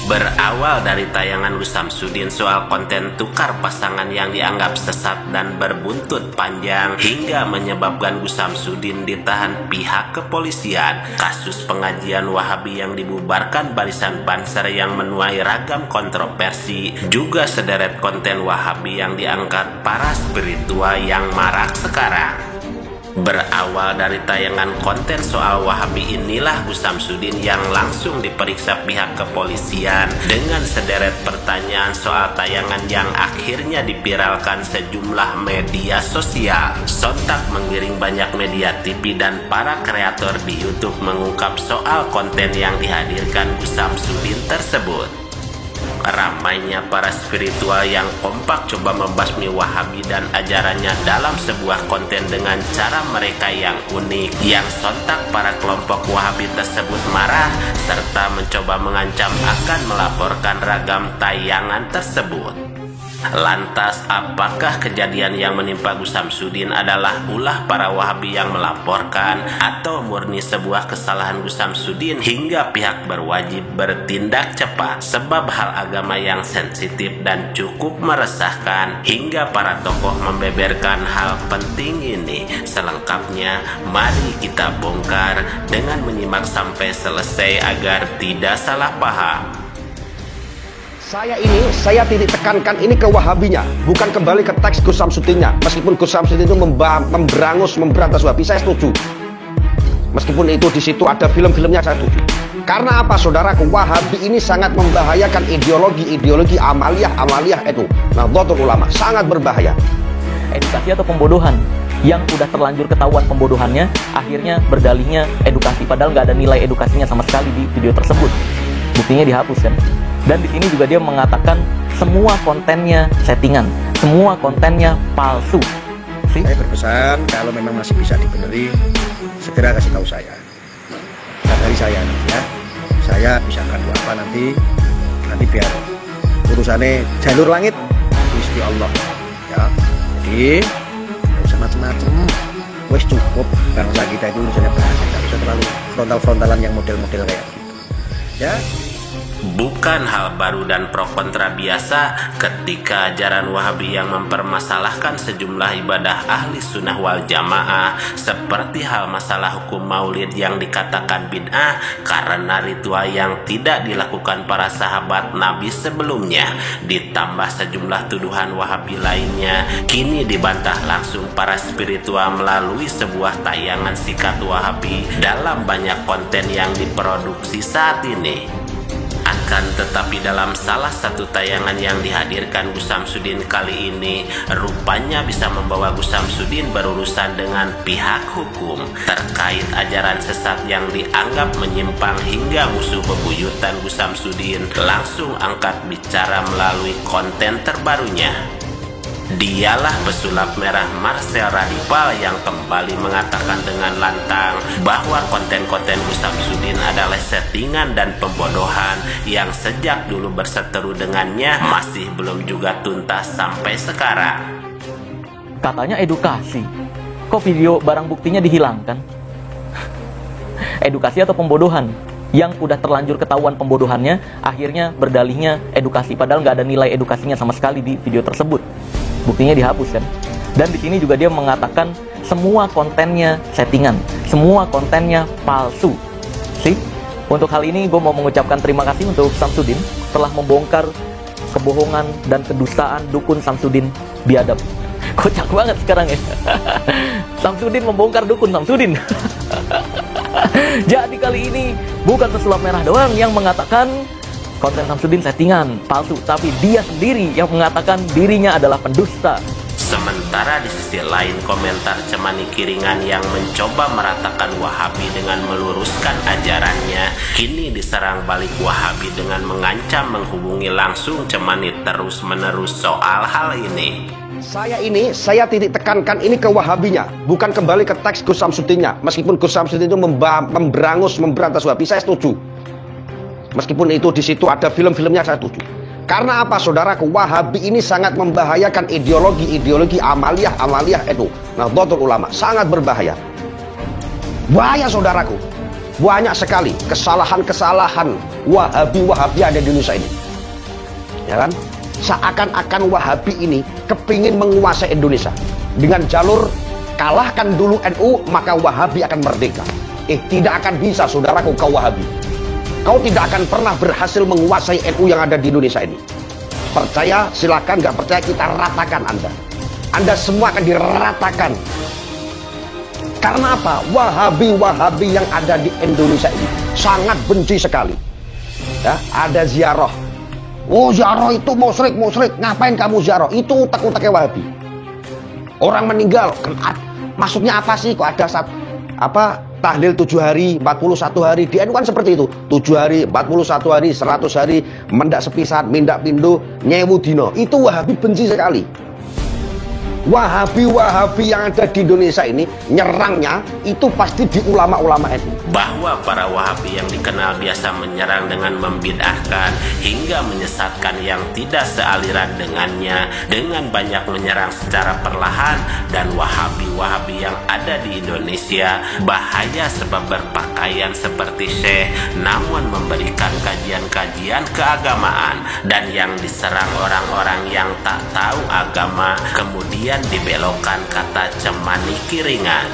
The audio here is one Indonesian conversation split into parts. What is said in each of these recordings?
Berawal dari tayangan Gus Samsudin soal konten tukar pasangan yang dianggap sesat dan berbuntut panjang hingga menyebabkan Gus Samsudin ditahan pihak kepolisian, kasus pengajian Wahabi yang dibubarkan barisan Banser yang menuai ragam kontroversi, juga sederet konten Wahabi yang diangkat para spiritual yang marak sekarang. Berawal dari tayangan konten soal Wahabi inilah Gus Samsudin yang langsung diperiksa pihak kepolisian dengan sederet pertanyaan soal tayangan yang akhirnya dipiralkan sejumlah media sosial. Sontak menggiring banyak media TV dan para kreator di YouTube mengungkap soal konten yang dihadirkan Gus Samsudin tersebut. Ramainya para spiritual yang kompak coba membasmi Wahabi dan ajarannya dalam sebuah konten dengan cara mereka yang unik, yang sontak para kelompok Wahabi tersebut marah serta mencoba mengancam akan melaporkan ragam tayangan tersebut. Lantas, apakah kejadian yang menimpa Gus Samsudin adalah ulah para Wahabi yang melaporkan atau murni sebuah kesalahan Gus Samsudin hingga pihak berwajib bertindak cepat? Sebab hal agama yang sensitif dan cukup meresahkan hingga para tokoh membeberkan hal penting ini. Selengkapnya, mari kita bongkar dengan menyimak sampai selesai agar tidak salah paham. Saya titik tekankan ini ke Wahabinya, bukan kembali ke teks Gus Samsudinnya. Meskipun Gus Samsudin itu memberangus, memberantas Wahabi, saya setuju. Meskipun itu di situ ada film-filmnya, saya setuju. Karena apa, saudara? Wahabi ini sangat membahayakan ideologi amaliyah itu. Nahdlatul Ulama sangat berbahaya. Edukasi atau pembodohan yang udah terlanjur ketahuan pembodohannya, akhirnya berdalihnya edukasi, padahal nggak ada nilai edukasinya sama sekali di video tersebut. Buktinya dihapus kan. Dan di sini juga dia mengatakan semua kontennya settingan, semua kontennya palsu. Saya berpesan kalau memang masih bisa dibeneri, segera kasih tahu saya. Dan dari saya nanti ya, saya bisa bantu apa nanti biar urusannya jalur langit Gusti Allah ya. Jadi nggak usah macem-macem, wes cukup bangsa kita itu urusannya bahasa, nggak usah terlalu frontal-frontalan yang model-model kayak gitu ya. Bukan hal baru dan pro kontra biasa ketika ajaran Wahabi yang mempermasalahkan sejumlah ibadah ahli sunnah wal jamaah seperti hal masalah hukum maulid yang dikatakan bid'ah karena ritual yang tidak dilakukan para sahabat Nabi sebelumnya, ditambah sejumlah tuduhan Wahabi lainnya, kini dibantah langsung para spiritual melalui sebuah tayangan sikat Wahabi dalam banyak konten yang diproduksi saat ini. Akan tetapi dalam salah satu tayangan yang dihadirkan Gus Samsudin kali ini, rupanya bisa membawa Gus Samsudin berurusan dengan pihak hukum terkait ajaran sesat yang dianggap menyimpang hingga musuh bebuyutan Gus Samsudin langsung angkat bicara melalui konten terbarunya. Dialah pesulap merah Marcel Radipal yang kembali mengatakan dengan lantang bahwa konten-konten Gus Samsudin adalah settingan dan pembodohan yang sejak dulu berseteru dengannya masih belum juga tuntas sampai sekarang. Katanya edukasi, kok video barang buktinya dihilangkan? Edukasi atau pembodohan yang udah terlanjur ketahuan pembodohannya, akhirnya berdalihnya edukasi, padahal nggak ada nilai edukasinya sama sekali di video tersebut. Buktinya dihapus kan. Dan di sini juga dia mengatakan semua kontennya settingan, semua kontennya palsu. Sih, untuk hal ini gue mau mengucapkan terima kasih untuk Samsudin telah membongkar kebohongan dan kedustaan dukun Samsudin biadab. Kocak banget sekarang ya. Samsudin membongkar dukun Samsudin. Jadi kali ini bukan pesulap merah doang yang mengatakan konten Samsudin settingan, palsu, tapi dia sendiri yang mengatakan dirinya adalah pendusta. Sementara Sementara di sisi lain, komentar Cemani Kiringan yang mencoba meratakan Wahabi dengan meluruskan ajarannya, kini diserang balik Wahabi dengan mengancam menghubungi langsung Cemani terus-menerus soal hal ini. Saya titik tekankan ini ke Wahabinya, bukan kembali ke teks Gus Samsudinnya. Meskipun Gus Samsudin itu memberangus, memberantas Wahabi, saya setuju. Meskipun itu di situ ada film-filmnya, saya setuju. Karena apa, saudaraku? Wahabi ini sangat membahayakan ideologi amaliyah itu. Nahdlatul Ulama sangat berbahaya. Bahaya, saudaraku. Banyak sekali kesalahan-kesalahan Wahabi ada di Indonesia ini. Ya kan? Seakan-akan Wahabi ini kepingin menguasai Indonesia dengan jalur kalahkan dulu NU, maka Wahabi akan merdeka. Tidak akan bisa, saudaraku, kau Wahabi. Kau tidak akan pernah berhasil menguasai NU yang ada di Indonesia ini. Percaya silakan, nggak percaya kita ratakan Anda. Anda semua akan diratakan. Karena apa? Wahabi yang ada di Indonesia ini sangat benci sekali. Ya, ada ziarah. Oh, ziarah itu musyrik. Ngapain kamu ziarah? Itu utak-utaknya Wahabi. Orang meninggal, maksudnya apa sih? Kok ada tahlil 7 hari, 41 hari. Di NU kan seperti itu. 7 hari, 41 hari, 100 hari, mendak sepisan, mindak pindo, nyewu dino. Itu Wahabi benci sekali. Wahabi yang ada di Indonesia ini nyerangnya itu pasti di ulama-ulama NU. Bahwa para Wahabi yang dikenal biasa menyerang dengan membid'ahkan hingga menyesatkan yang tidak sealiran dengannya, dengan banyak menyerang secara perlahan, dan Wahabi yang ada di Indonesia bahaya sebab berpakaian seperti syekh namun memberikan kajian-kajian keagamaan, dan yang diserang orang-orang yang tak tahu agama kemudian dibelokkan kata Cemani Kiringan.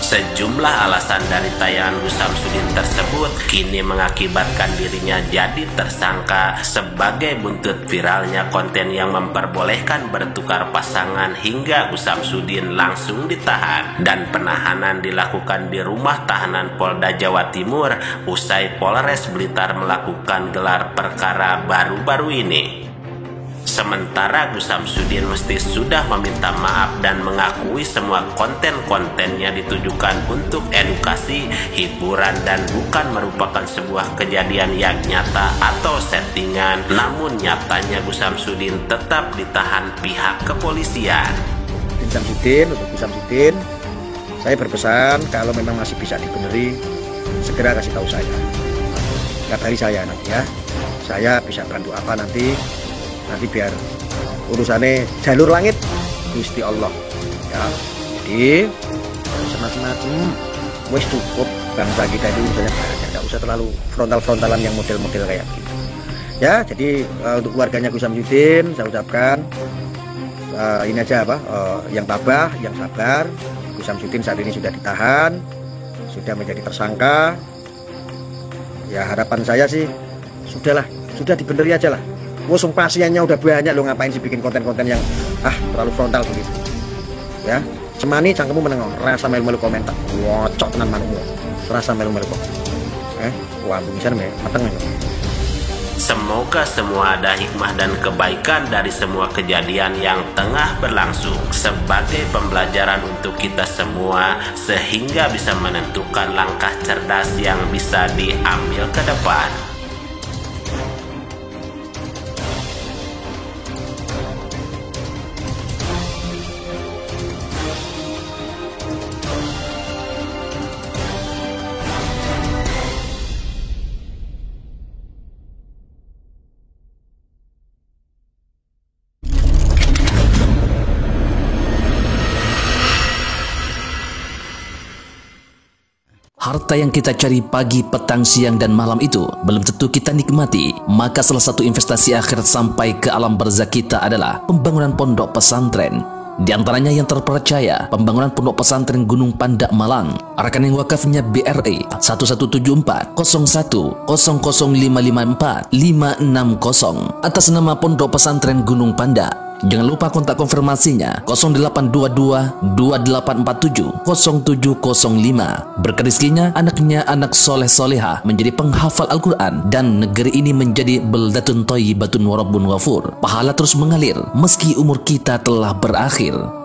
Sejumlah alasan dari tayangan Gus Samsudin tersebut kini mengakibatkan dirinya jadi tersangka sebagai buntut viralnya konten yang memperbolehkan bertukar pasangan hingga Gus Samsudin langsung ditahan, dan penahanan dilakukan di rumah tahanan Polda Jawa Timur usai Polres Blitar melakukan gelar perkara baru-baru ini. Sementara Gus Samsudin mesti sudah meminta maaf dan mengakui semua konten-kontennya ditujukan untuk edukasi, hiburan, dan bukan merupakan sebuah kejadian yang nyata atau settingan. Namun nyatanya Gus Samsudin tetap ditahan pihak kepolisian. Untuk Gus Samsudin, saya berpesan kalau memang masih bisa dibeneri, segera kasih tahu saya. Kabari saya nanti ya. Saya bisa bantu apa nanti biar urusannya jalur langit Gusti Allah ya. Jadi semacam wes cukup bangsa kita itu urusannya banyak, nggak usah terlalu frontalan yang model-model kayak gitu ya. Jadi untuk keluarganya Gus Samsudin saya ucapkan ini aja yang tabah, yang sabar. Gus Samsudin saat ini sudah ditahan, sudah menjadi tersangka ya. Harapan saya sih sudah dibeneri aja lah. Wosung pasiennya udah banyak, lo ngapain sih bikin konten-konten yang terlalu frontal begitu ya. Cemani cangkemmu menengok rasa melu-melu komentar wocok tenan manukmu rasa melu-melu kok wah bisa nih mateng. Semoga semua ada hikmah dan kebaikan dari semua kejadian yang tengah berlangsung sebagai pembelajaran untuk kita semua, sehingga bisa menentukan langkah cerdas yang bisa diambil ke depan. Harta yang kita cari pagi, petang, siang, dan malam itu belum tentu kita nikmati. Maka salah satu investasi akhirat sampai ke alam barzakh kita adalah pembangunan pondok pesantren. Di antaranya yang terpercaya, pembangunan pondok pesantren Gunung Panda Malang. Rekening wakafnya BRI 1174 01 00554 560 atas nama Pondok Pesantren Gunung Panda. Jangan lupa kontak konfirmasinya 0822 2847 0705. Berkat rezekinya, anaknya anak soleh soleha menjadi penghafal Al-Quran dan negeri ini menjadi beldatun thayyibatun wa rabbun ghafur. Pahala terus mengalir meski umur kita telah berakhir.